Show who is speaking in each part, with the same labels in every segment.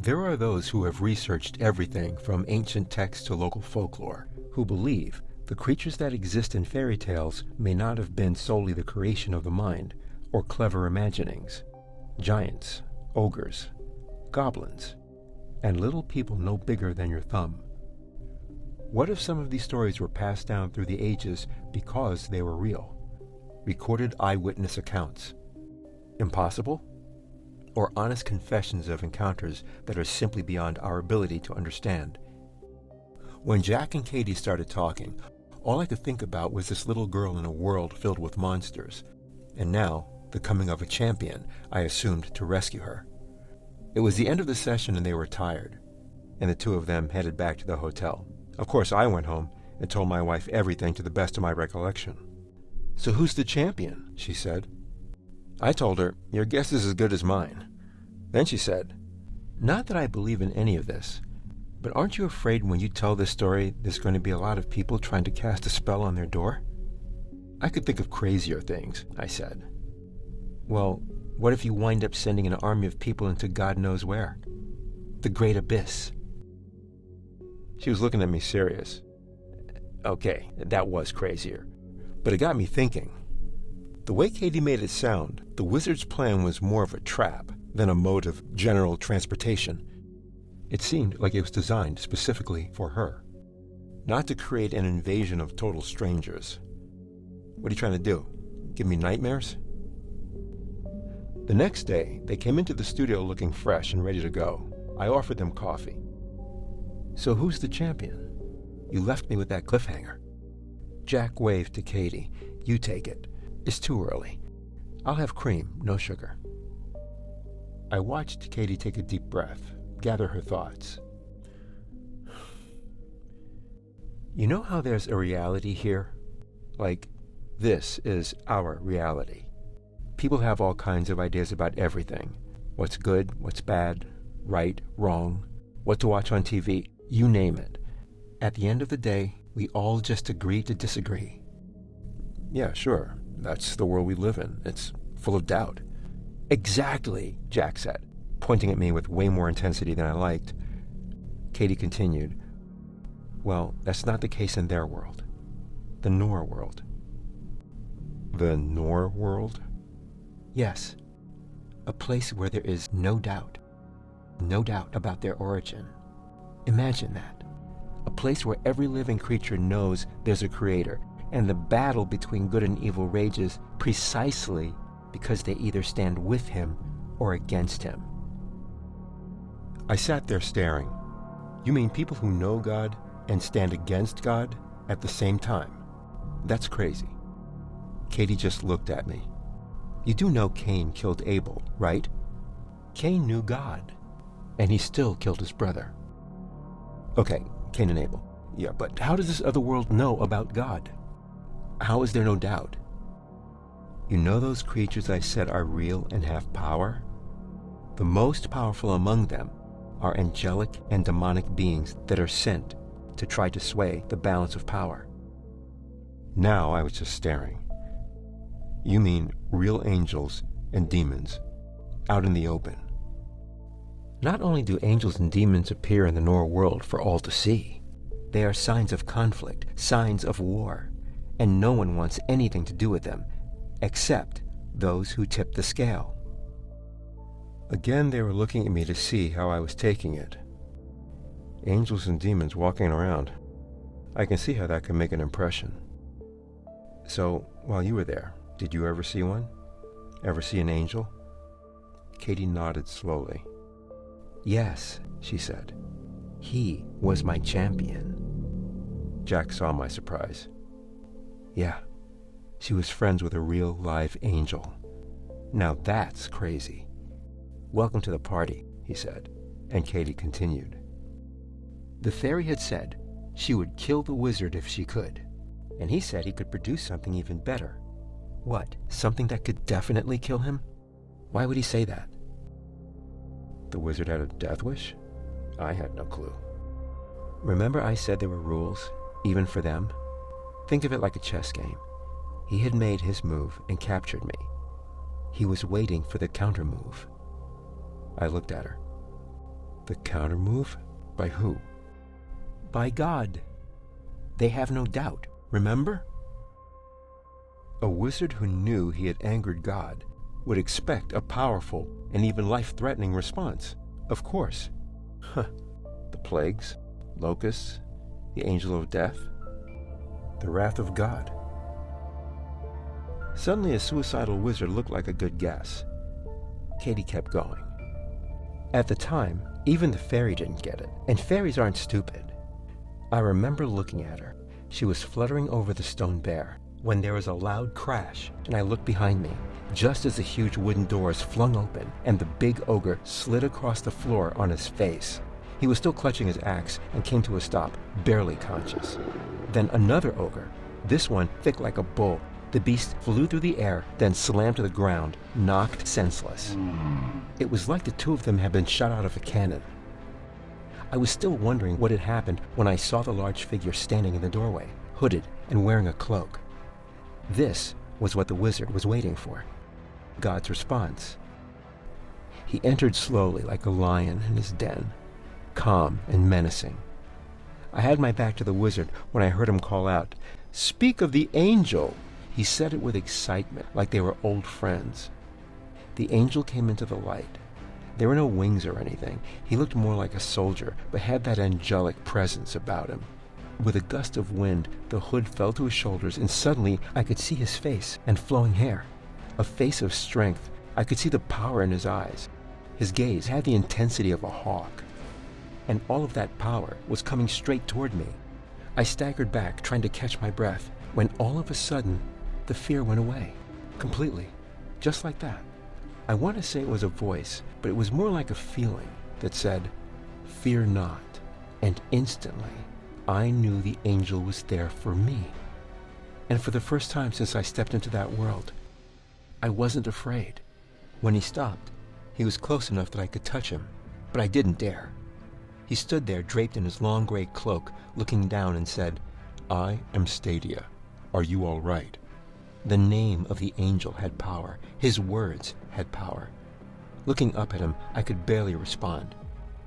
Speaker 1: There are those who have researched everything from ancient texts to local folklore, who believe the creatures that exist in fairy tales may not have been solely the creation of the mind or clever imaginings. Giants, ogres, goblins, and little people no bigger than your thumb. What if some of these stories were passed down through the ages because they were real? Recorded eyewitness accounts. Impossible? Or honest confessions of encounters that are simply beyond our ability to understand? When Jack and Katie started talking, all I could think about was this little girl in a world filled with monsters, and now the coming of a champion I assumed to rescue her. It was the end of the session and they were tired, and the two of them headed back to the hotel. Of course, I went home and told my wife everything to the best of my recollection. "So who's the champion?" she said. I told her, "Your guess is as good as mine." Then she said, "Not that I believe in any of this, but aren't you afraid when you tell this story there's going to be a lot of people trying to cast a spell on their door?" "I could think of crazier things," I said. "Well, what if you wind up sending an army of people into God knows where? The Great Abyss?" She was looking at me serious. Okay, that was crazier, but it got me thinking. The way Katie made it sound, the wizard's plan was more of a trap than a mode of general transportation. It seemed like it was designed specifically for her, not to create an invasion of total strangers. What are you trying to do? Give me nightmares? The next day, they came into the studio looking fresh and ready to go. I offered them coffee. "So who's the champion? You left me with that cliffhanger." Jack waved to Katie. "You take it. It's too early. I'll have cream, no sugar." I watched Katie take a deep breath, gather her thoughts. "You know how there's a reality here? Like, this is our reality. People have all kinds of ideas about everything. What's good, what's bad, right, wrong, what to watch on TV, you name it. At the end of the day, we all just agree to disagree." "Yeah, sure. That's the world we live in. It's full of doubt." "Exactly," Jack said, pointing at me with way more intensity than I liked. Katie continued, "Well, that's not the case in their world. The Nor world." "The Nor world?" "Yes. A place where there is no doubt. No doubt about their origin. Imagine that. A place where every living creature knows there's a creator, and the battle between good and evil rages precisely because they either stand with him or against him." I sat there staring. "You mean people who know God and stand against God at the same time? That's crazy." Katie just looked at me. "You do know Cain killed Abel, right? Cain knew God, and he still killed his brother." "Okay, Cain and Abel. Yeah, but how does this other world know about God? How is there no doubt?" "You know those creatures I said are real and have power? The most powerful among them are angelic and demonic beings that are sent to try to sway the balance of power." Now I was just staring. "You mean real angels and demons out in the open?" "Not only do angels and demons appear in the Nor world for all to see, they are signs of conflict, signs of war, and no one wants anything to do with them, except those who tip the scale." Again, they were looking at me to see how I was taking it. Angels and demons walking around. I can see how that can make an impression. "So, while you were there, did you ever see one? Ever see an angel?" Katie nodded slowly. "Yes," she said. "He was my champion." Jack saw my surprise. "Yeah, she was friends with a real live angel. Now that's crazy." "Welcome to the party," he said, and Katie continued. "The fairy had said she would kill the wizard if she could, and he said he could produce something even better. What, something that could definitely kill him? Why would he say that?" "The wizard had a death wish?" I had no clue. "Remember I said there were rules, even for them? Think of it like a chess game. He had made his move and captured me. He was waiting for the counter move." I looked at her. The countermove? By who?
Speaker 2: By God. They have no doubt, remember?
Speaker 1: A wizard who knew he had angered God would expect a powerful and even life-threatening response. Of course. Huh. The plagues, locusts, the angel of death, the wrath of God. Suddenly a suicidal wizard looked like a good guess. Katie kept going. At the time, even the fairy didn't get it, and fairies aren't stupid. I remember looking at her. She was fluttering over the stone bear when there was a loud crash, and I looked behind me, just as the huge wooden doors flung open and the big ogre slid across the floor on his face. He was still clutching his axe and came to a stop, barely conscious. Then another ogre, this one thick like a bull. The beast flew through the air, then slammed to the ground, knocked senseless. It was like the two of them had been shot out of a cannon. I was still wondering what had happened when I saw the large figure standing in the doorway, hooded and wearing a cloak. This was what the wizard was waiting for. God's response. He entered slowly like a lion in his den, calm and menacing. I had my back to the wizard when I heard him call out, "Speak of the angel!" He said it with excitement, like they were old friends. The angel came into the light. There were no wings or anything. He looked more like a soldier, but had that angelic presence about him. With a gust of wind, the hood fell to his shoulders, and suddenly I could see his face and flowing hair. A face of strength. I could see the power in his eyes. His gaze had the intensity of a hawk. And all of that power was coming straight toward me. I staggered back, trying to catch my breath, when all of a sudden, the fear went away. Completely. Just like that. I want to say it was a voice, but it was more like a feeling that said, "Fear not." And instantly, I knew the angel was there for me. And for the first time since I stepped into that world, I wasn't afraid. When he stopped, he was close enough that I could touch him, but I didn't dare. He stood there draped in his long gray cloak, looking down and said, "I am Stadia. Are you all right?" The name of the angel had power. His words had power. Looking up at him, I could barely respond.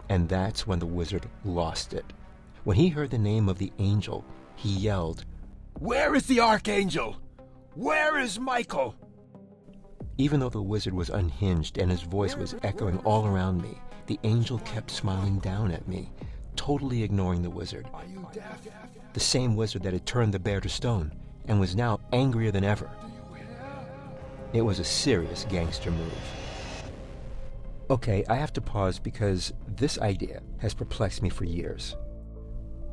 Speaker 1: And that's when the wizard lost it. When he heard the name of the angel, he yelled, "Where is the archangel? Where is Michael?" Even though the wizard was unhinged and his voice was echoing all around me, the angel kept smiling down at me, totally ignoring the wizard.
Speaker 3: Are you deaf?
Speaker 1: The same wizard that had turned the bear to stone and was now angrier than ever. It was a serious gangster move. Okay, I have to pause because this idea has perplexed me for years.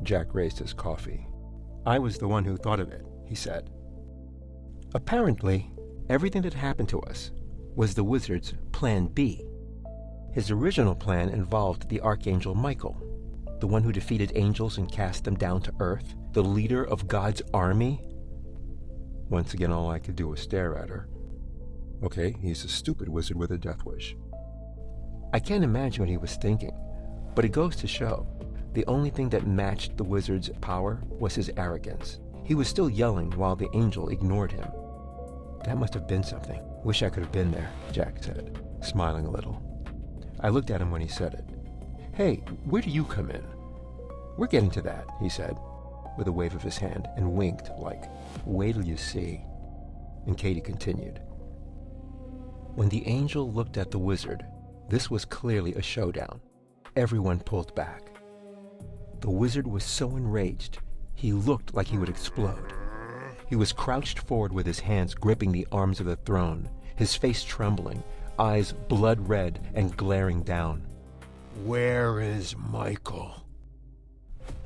Speaker 1: Jack raised his coffee. "I was the one who thought of it," he said. Apparently, everything that happened to us was the wizard's plan B. His original plan involved the Archangel Michael, the one who defeated angels and cast them down to earth, the leader of God's army. Once again, all I could do was stare at her. Okay, he's a stupid wizard with a death wish. I can't imagine what he was thinking, but it goes to show, the only thing that matched the wizard's power was his arrogance. He was still yelling while the angel ignored him. That must have been something. Wish I could have been there, Jack said, smiling a little. I looked at him when he said it. "Hey, where do you come in?" "We're getting to that," he said, with a wave of his hand, and winked like, "Wait till you see." And Katie continued. When the angel looked at the wizard, this was clearly a showdown. Everyone pulled back. The wizard was so enraged, he looked like he would explode. He was crouched forward with his hands gripping the arms of the throne, his face trembling, eyes blood red and glaring down. "Where is Michael?"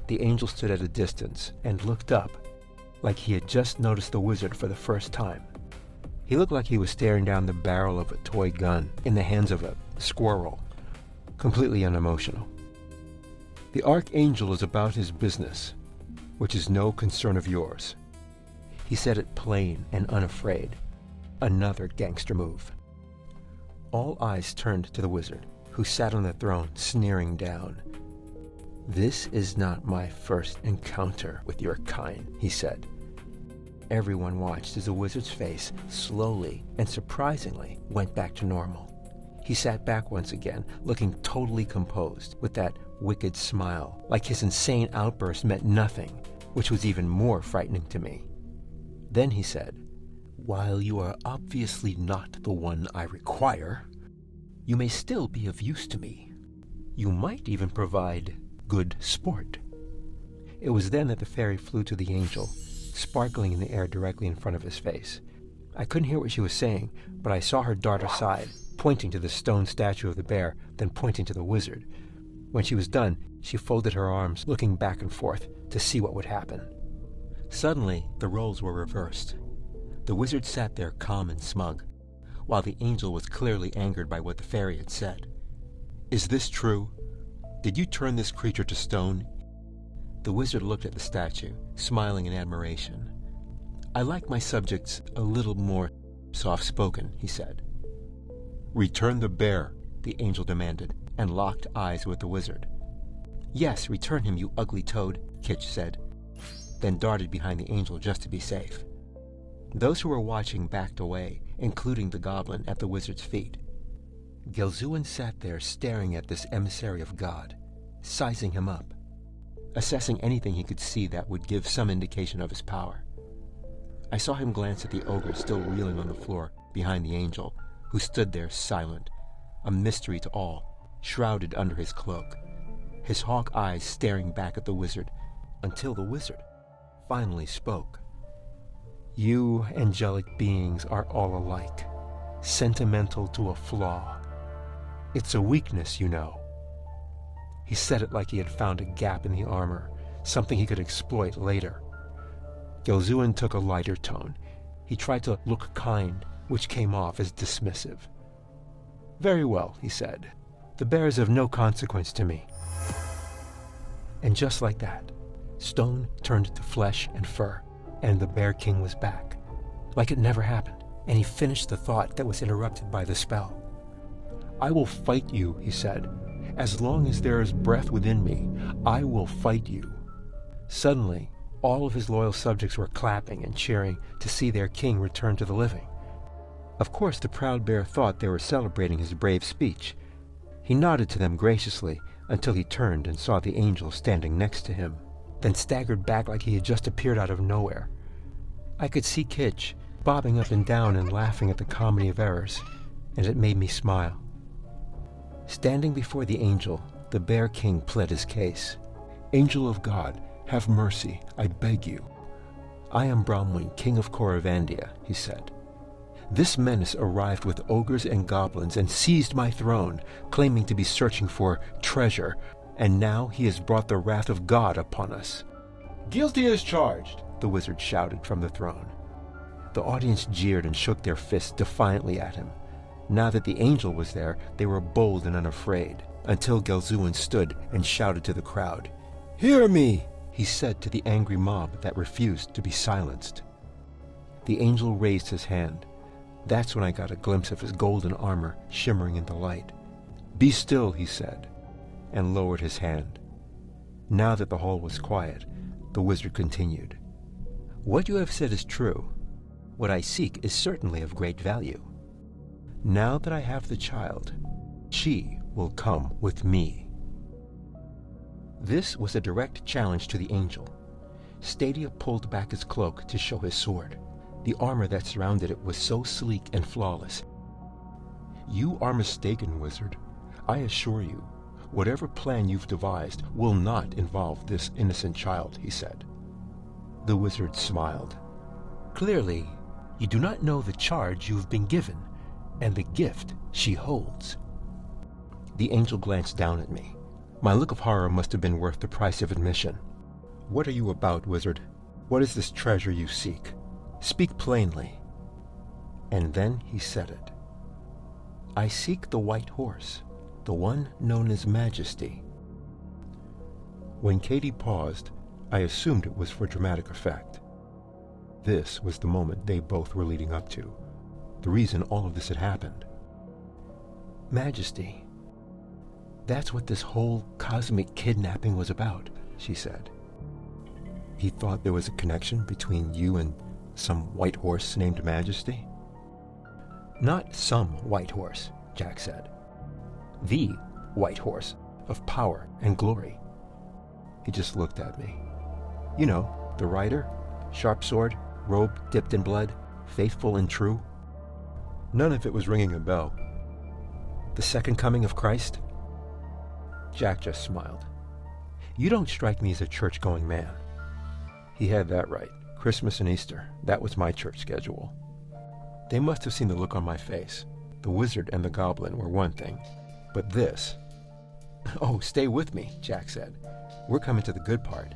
Speaker 1: The angel stood at a distance and looked up, like he had just noticed the wizard for the first time. He looked like he was staring down the barrel of a toy gun in the hands of a squirrel, completely unemotional. "The archangel is about his business, which is no concern of yours." He said it plain and unafraid. Another gangster move. All eyes turned to the wizard, who sat on the throne, sneering down. "This is not my first encounter with your kind," he said. Everyone watched as the wizard's face slowly and surprisingly went back to normal. He sat back once again, looking totally composed, with that wicked smile, like his insane outburst meant nothing, which was even more frightening to me. Then he said, "While you are obviously not the one I require, you may still be of use to me. You might even provide good sport." It was then that the fairy flew to the angel, sparkling in the air directly in front of his face. I couldn't hear what she was saying, but I saw her dart aside, pointing to the stone statue of the bear, then pointing to the wizard. When she was done, she folded her arms, looking back and forth to see what would happen. Suddenly, the roles were reversed. The wizard sat there calm and smug, while the angel was clearly angered by what the fairy had said. "Is this true? Did you turn this creature to stone?" The wizard looked at the statue, smiling in admiration. "I like my subjects a little more soft-spoken," he said. "Return the bear," the angel demanded, and locked eyes with the wizard. "Yes, return him, you ugly toad," Kitch said, then darted behind the angel just to be safe. Those who were watching backed away, including the goblin at the wizard's feet. Gelzuin sat there staring at this emissary of God, sizing him up, assessing anything he could see that would give some indication of his power. I saw him glance at the ogre still reeling on the floor behind the angel, who stood there silent, a mystery to all, shrouded under his cloak, his hawk eyes staring back at the wizard, until the wizard finally spoke. "You angelic beings are all alike, sentimental to a flaw. It's a weakness, you know." He said it like he had found a gap in the armor, something he could exploit later. Gelzuin took a lighter tone. He tried to look kind, which came off as dismissive. "Very well," he said. "The bear is of no consequence to me." And just like that, stone turned to flesh and fur, and the Bear King was back, like it never happened, and he finished the thought that was interrupted by the spell. "I will fight you," he said. "As long as there is breath within me, I will fight you." Suddenly, all of his loyal subjects were clapping and cheering to see their king return to the living. Of course, the proud bear thought they were celebrating his brave speech. He nodded to them graciously until he turned and saw the angel standing next to him, then staggered back like he had just appeared out of nowhere. I could see Kitch bobbing up and down and laughing at the comedy of errors, and it made me smile. Standing before the angel, the Bear King pled his case. "Angel of God, have mercy, I beg you. I am Bronwyn, King of Coravandia," he said. "This menace arrived with ogres and goblins and seized my throne, claiming to be searching for treasure, and now he has brought the wrath of God upon us." "Guilty as charged," the wizard shouted from the throne. The audience jeered and shook their fists defiantly at him. Now that the angel was there, they were bold and unafraid, until Gelzuin stood and shouted to the crowd. "Hear me," he said to the angry mob that refused to be silenced. The angel raised his hand. That's when I got a glimpse of his golden armor shimmering in the light. "Be still," he said, and lowered his hand. Now that the hall was quiet, the wizard continued. "What you have said is true. What I seek is certainly of great value. Now that I have the child, she will come with me." This was a direct challenge to the angel. Stadia pulled back his cloak to show his sword. The armor that surrounded it was so sleek and flawless. "You are mistaken, wizard. I assure you, whatever plan you've devised will not involve this innocent child," he said. The wizard smiled. "Clearly, you do not know the charge you have been given, and the gift she holds." The angel glanced down at me. My look of horror must have been worth the price of admission. "What are you about, wizard? What is this treasure you seek? Speak plainly." And then he said it. "I seek the white horse, the one known as Majesty." When Katie paused, I assumed it was for dramatic effect. This was the moment they both were leading up to, the reason all of this had happened. "Majesty. That's what this whole cosmic kidnapping was about," she said. "He thought there was a connection between you and some white horse named Majesty?" "Not some white horse," Jack said. The white horse of power and glory. He just looked at me. You know, the rider, sharp sword, robe dipped in blood, faithful and true. None of it was ringing a bell. The second coming of Christ? Jack just smiled. You don't strike me as a church-going man. He had that right. Christmas and Easter, that was my church schedule. They must have seen the look on my face. The wizard and the goblin were one thing, but this... Oh, stay with me, Jack said. We're coming to the good part.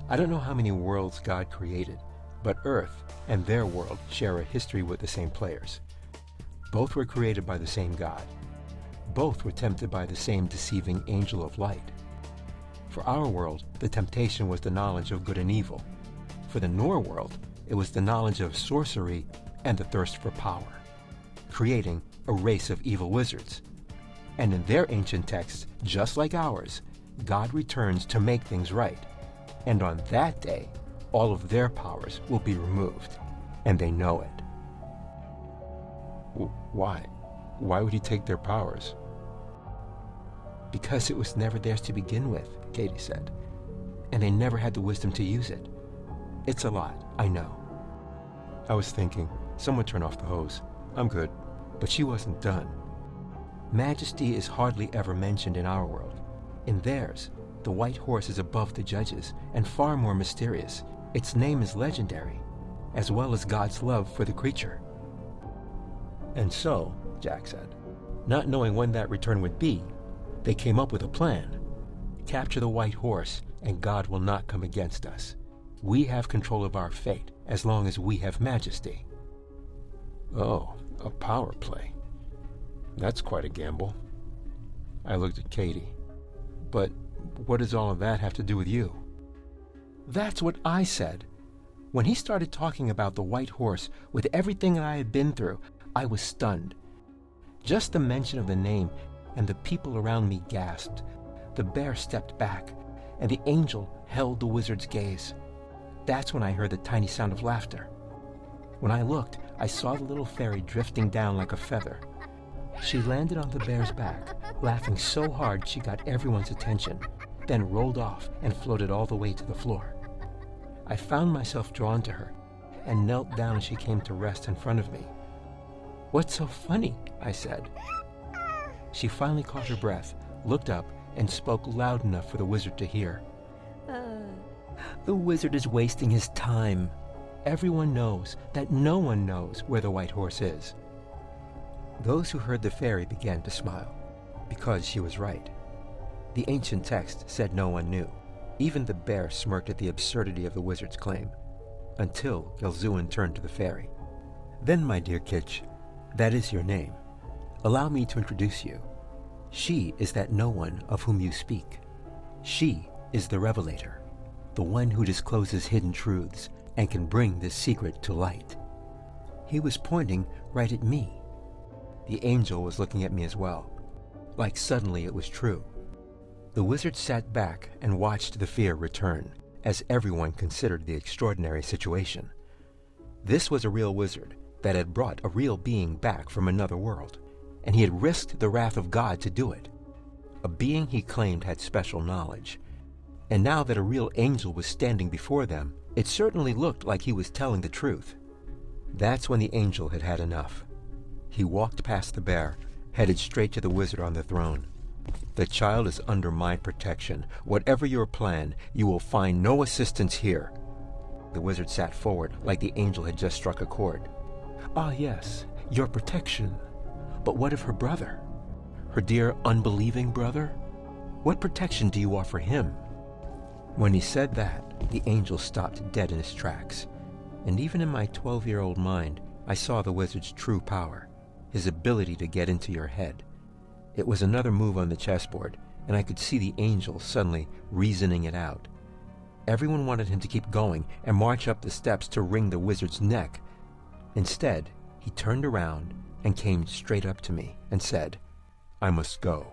Speaker 1: I don't know how many worlds God created, but Earth and their world share a history with the same players. Both were created by the same God. Both were tempted by the same deceiving angel of light. For our world, the temptation was the knowledge of good and evil. For the Nor world, it was the knowledge of sorcery and the thirst for power, creating a race of evil wizards. And in their ancient texts, just like ours, God returns to make things right. And on that day, all of their powers will be removed, and they know it. Why? Why would he take their powers? Because it was never theirs to begin with, Katie said, and they never had the wisdom to use it. It's a lot, I know. I was thinking, someone turn off the hose. I'm good. But she wasn't done. Majesty is hardly ever mentioned in our world. In theirs, the white horse is above the judges and far more mysterious. Its name is legendary, as well as God's love for the creature. And so, Jack said, not knowing when that return would be, they came up with a plan. Capture the white horse, and God will not come against us. We have control of our fate, as long as we have majesty. Oh, a power play. That's quite a gamble. I looked at Katie. But what does all of that have to do with you? That's what I said. When he started talking about the white horse, with everything I had been through, I was stunned. Just the mention of the name, and the people around me gasped. The bear stepped back, and the angel held the wizard's gaze. That's when I heard the tiny sound of laughter. When I looked, I saw the little fairy drifting down like a feather. She landed on the bear's back, laughing so hard she got everyone's attention, then rolled off and floated all the way to the floor. I found myself drawn to her and knelt down as she came to rest in front of me. "What's so funny?" I said. She finally caught her breath, looked up, and spoke loud enough for the wizard to hear. The wizard is wasting his time. Everyone knows that no one knows where the white horse is. Those who heard the fairy began to smile, because she was right. The ancient text said no one knew. Even the bear smirked at the absurdity of the wizard's claim, until Gelzuin turned to the fairy. "Then, my dear Kitch, that is your name. Allow me to introduce you. She is that no one of whom you speak. She is the Revelator, the one who discloses hidden truths and can bring this secret to light." He was pointing right at me. The angel was looking at me as well, like suddenly it was true. The wizard sat back and watched the fear return, as everyone considered the extraordinary situation. This was a real wizard that had brought a real being back from another world, and he had risked the wrath of God to do it. A being he claimed had special knowledge. And now that a real angel was standing before them, it certainly looked like he was telling the truth. That's when the angel had had enough. He walked past the bear, headed straight to the wizard on the throne. "The child is under my protection. Whatever your plan, you will find no assistance here." The wizard sat forward like the angel had just struck a chord. "Ah, yes, your protection. But what of her brother? Her dear unbelieving brother? What protection do you offer him?" When he said that, the angel stopped dead in his tracks. And even in my 12-year-old mind, I saw the wizard's true power, his ability to get into your head. It was another move on the chessboard, and I could see the angel suddenly reasoning it out. Everyone wanted him to keep going and march up the steps to wring the wizard's neck. Instead, he turned around and came straight up to me and said, "I must go."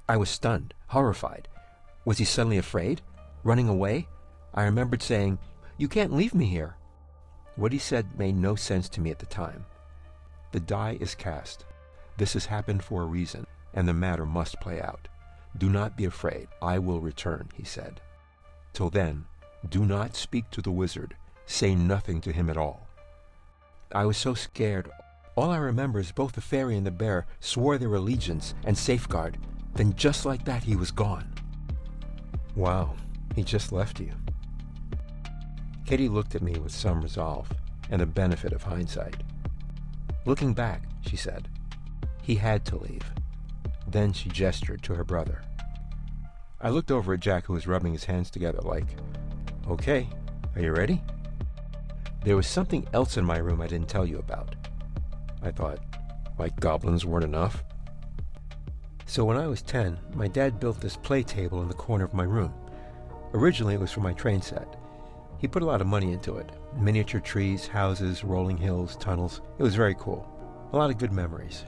Speaker 1: I was stunned, horrified. Was he suddenly afraid? Running away? I remembered saying, "You can't leave me here." What he said made no sense to me at the time. The die is cast. This has happened for a reason, and the matter must play out. Do not be afraid. I will return, he said. Till then, do not speak to the wizard. Say nothing to him at all. I was so scared. All I remember is both the fairy and the bear swore their allegiance and safeguard. Then just like that, he was gone. Wow, he just left you. Katie looked at me with some resolve and the benefit of hindsight. Looking back, she said, he had to leave. Then she gestured to her brother. I looked over at Jack, who was rubbing his hands together like, okay, are you ready? There was something else in my room I didn't tell you about. I thought, like goblins weren't enough. So when I was 10, my dad built this play table in the corner of my room. Originally it was for my train set. He put a lot of money into it. Miniature trees, houses, rolling hills, tunnels. It was very cool. A lot of good memories.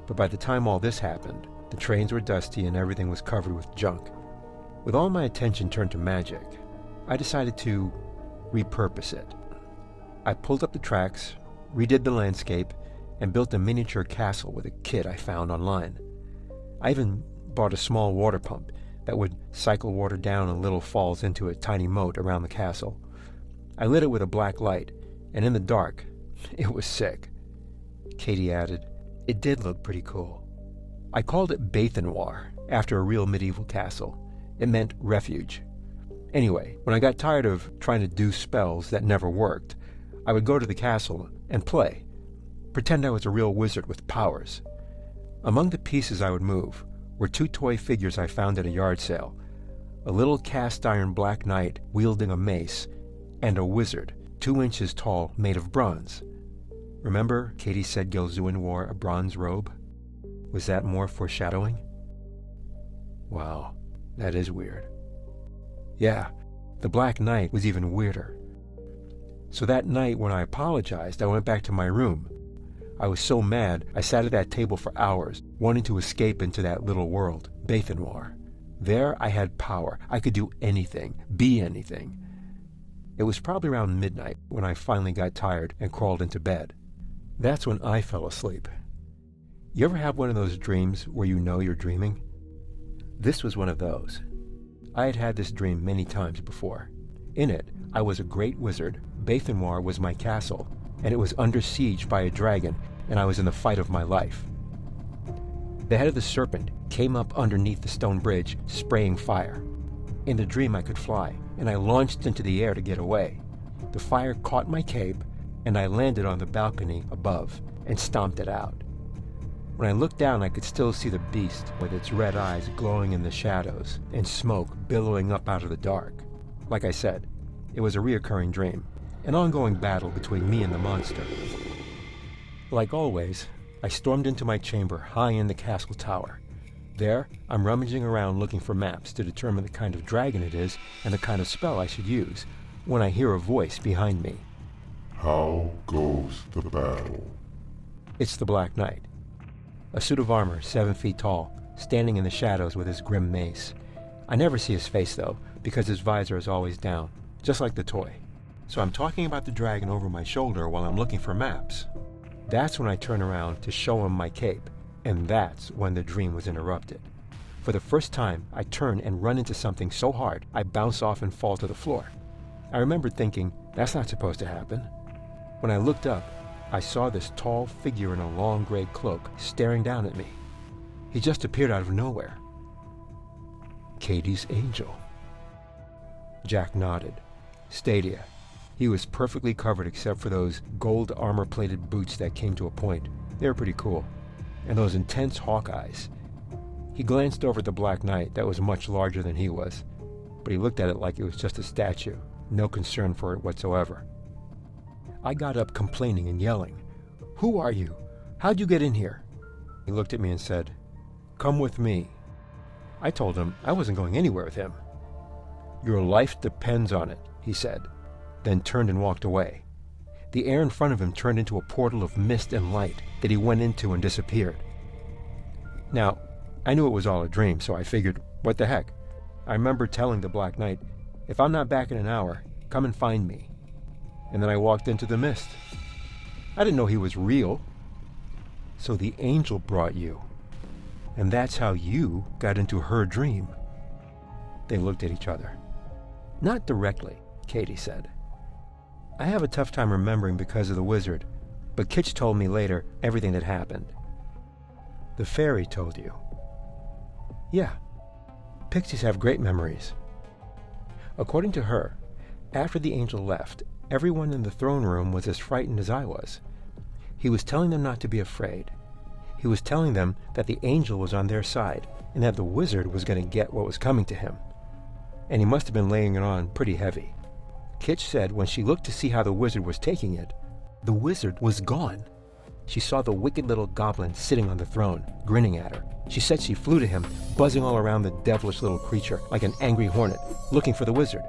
Speaker 1: But by the time all this happened, the trains were dusty and everything was covered with junk. With all my attention turned to magic, I decided to repurpose it. I pulled up the tracks, redid the landscape, and built a miniature castle with a kit I found online. I even bought a small water pump that would cycle water down in little falls into a tiny moat around the castle. I lit it with a black light, and in the dark, it was sick. Katie added, it did look pretty cool. I called it Bathenoir, after a real medieval castle. It meant refuge. Anyway, when I got tired of trying to do spells that never worked, I would go to the castle and play, pretend I was a real wizard with powers. Among the pieces I would move were 2 toy figures I found at a yard sale, a little cast-iron black knight wielding a mace, and a wizard, 2 inches tall, made of bronze. Remember Katie said Gelzuin wore a bronze robe? Was that more foreshadowing? Wow, that is weird. Yeah, the Black Knight was even weirder. So that night when I apologized, I went back to my room. I was so mad, I sat at that table for hours, wanting to escape into that little world, Bathenoir. There I had power. I could do anything, be anything. It was probably around midnight when I finally got tired and crawled into bed. That's when I fell asleep. You ever have one of those dreams where you know you're dreaming? This was one of those. I had had this dream many times before. In it, I was a great wizard, Bathenoir was my castle, and it was under siege by a dragon, and I was in the fight of my life. The head of the serpent came up underneath the stone bridge, spraying fire. In the dream I could fly, and I launched into the air to get away. The fire caught my cape, and I landed on the balcony above and stomped it out. When I looked down, I could still see the beast with its red eyes glowing in the shadows and smoke billowing up out of the dark. Like I said, it was a reoccurring dream, an ongoing battle between me and the monster. Like always, I stormed into my chamber high in the castle tower. There, I'm rummaging around looking for maps to determine the kind of dragon it is and the kind of spell I should use, when I hear a voice behind me.
Speaker 3: How goes the battle?
Speaker 1: It's the Black Knight. A suit of armor, 7 feet tall, standing in the shadows with his grim mace. I never see his face, though, because his visor is always down, just like the toy. So I'm talking about the dragon over my shoulder while I'm looking for maps. That's when I turn around to show him my cape, and that's when the dream was interrupted. For the first time, I turn and run into something so hard, I bounce off and fall to the floor. I remember thinking, that's not supposed to happen. When I looked up, I saw this tall figure in a long gray cloak staring down at me. He just appeared out of nowhere. Katie's angel. Jack nodded. Stadia. He was perfectly covered except for those gold armor-plated boots that came to a point. They were pretty cool. And those intense hawk eyes. He glanced over at the Black Knight that was much larger than he was, but he looked at it like it was just a statue, no concern for it whatsoever. I got up complaining and yelling, "Who are you? How'd you get in here?" He looked at me and said, "Come with me." I told him I wasn't going anywhere with him. "Your life depends on it," he said, then turned and walked away. The air in front of him turned into a portal of mist and light that he went into and disappeared. Now, I knew it was all a dream, so I figured, what the heck? I remember telling the Black Knight, "If I'm not back in an hour, come and find me." And then I walked into the mist. I didn't know he was real. So the angel brought you, and that's how you got into her dream. They looked at each other. Not directly, Katie said. I have a tough time remembering because of the wizard, but Kitch told me later everything that happened. The fairy told you. Yeah, pixies have great memories. According to her, after the angel left, everyone in the throne room was as frightened as I was. He was telling them not to be afraid. He was telling them that the angel was on their side and that the wizard was going to get what was coming to him. And he must have been laying it on pretty heavy. Kitch said when she looked to see how the wizard was taking it, the wizard was gone. She saw the wicked little goblin sitting on the throne, grinning at her. She said she flew to him, buzzing all around the devilish little creature like an angry hornet, looking for the wizard.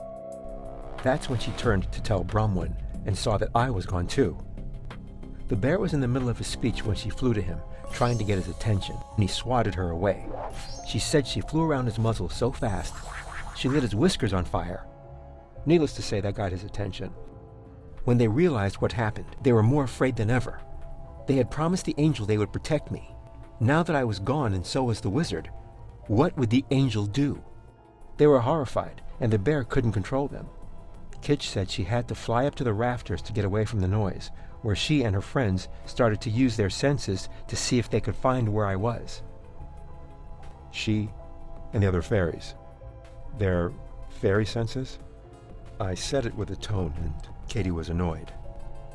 Speaker 1: That's when she turned to tell Bronwyn and saw that I was gone too. The bear was in the middle of his speech when she flew to him, trying to get his attention, and he swatted her away. She said she flew around his muzzle so fast, she lit his whiskers on fire. Needless to say, that got his attention. When they realized what happened, they were more afraid than ever. They had promised the angel they would protect me. Now that I was gone and so was the wizard, what would the angel do? They were horrified, and the bear couldn't control them. Kitch said she had to fly up to the rafters to get away from the noise, where she and her friends started to use their senses to see if they could find where I was. She and the other fairies. Their fairy senses? I said it with a tone, and Katie was annoyed.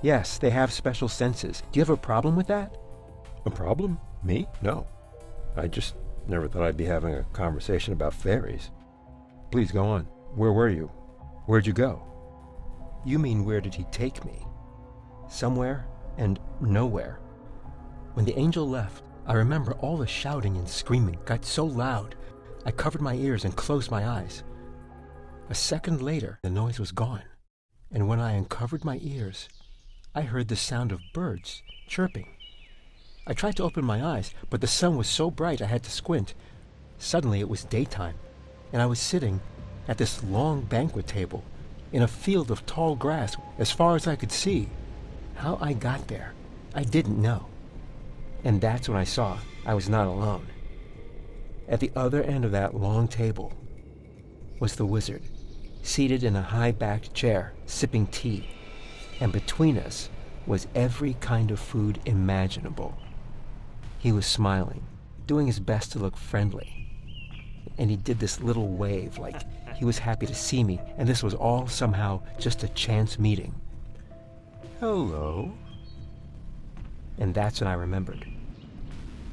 Speaker 1: Yes, they have special senses. Do you have a problem with that? A problem? Me? No. I just never thought I'd be having a conversation about fairies. Please go on. Where were you? Where'd you go? You mean where did he take me? Somewhere and nowhere. When the angel left, I remember all the shouting and screaming got so loud, I covered my ears and closed my eyes. A second later, the noise was gone, and when I uncovered my ears, I heard the sound of birds chirping. I tried to open my eyes, but the sun was so bright I had to squint. Suddenly it was daytime, and I was sitting at this long banquet table in a field of tall grass as far as I could see. How I got there, I didn't know. And that's when I saw I was not alone. At the other end of that long table was the wizard, seated in a high-backed chair, sipping tea. And between us was every kind of food imaginable. He was smiling, doing his best to look friendly. And he did this little wave like he was happy to see me, and this was all somehow just a chance meeting. Hello. And that's when I remembered.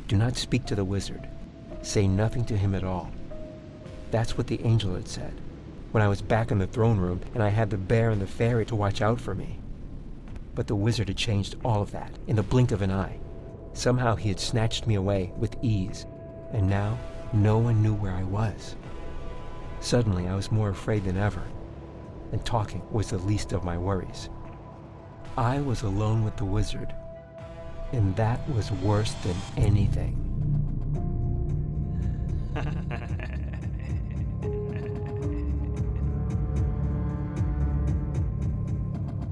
Speaker 1: Do not speak to the wizard. Say nothing to him at all. That's what the angel had said when I was back in the throne room and I had the bear and the fairy to watch out for me. But the wizard had changed all of that in the blink of an eye. Somehow he had snatched me away with ease, and now no one knew where I was. Suddenly I was more afraid than ever, and talking was the least of my worries. I was alone with the wizard, and that was worse than anything.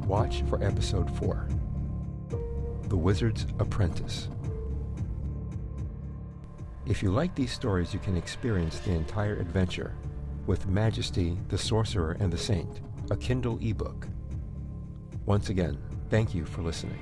Speaker 1: Watch for episode 4, The Wizard's Apprentice. If you like these stories, you can experience the entire adventure with Majesty, the Sorcerer and the Saint, a Kindle ebook. Once again, thank you for listening.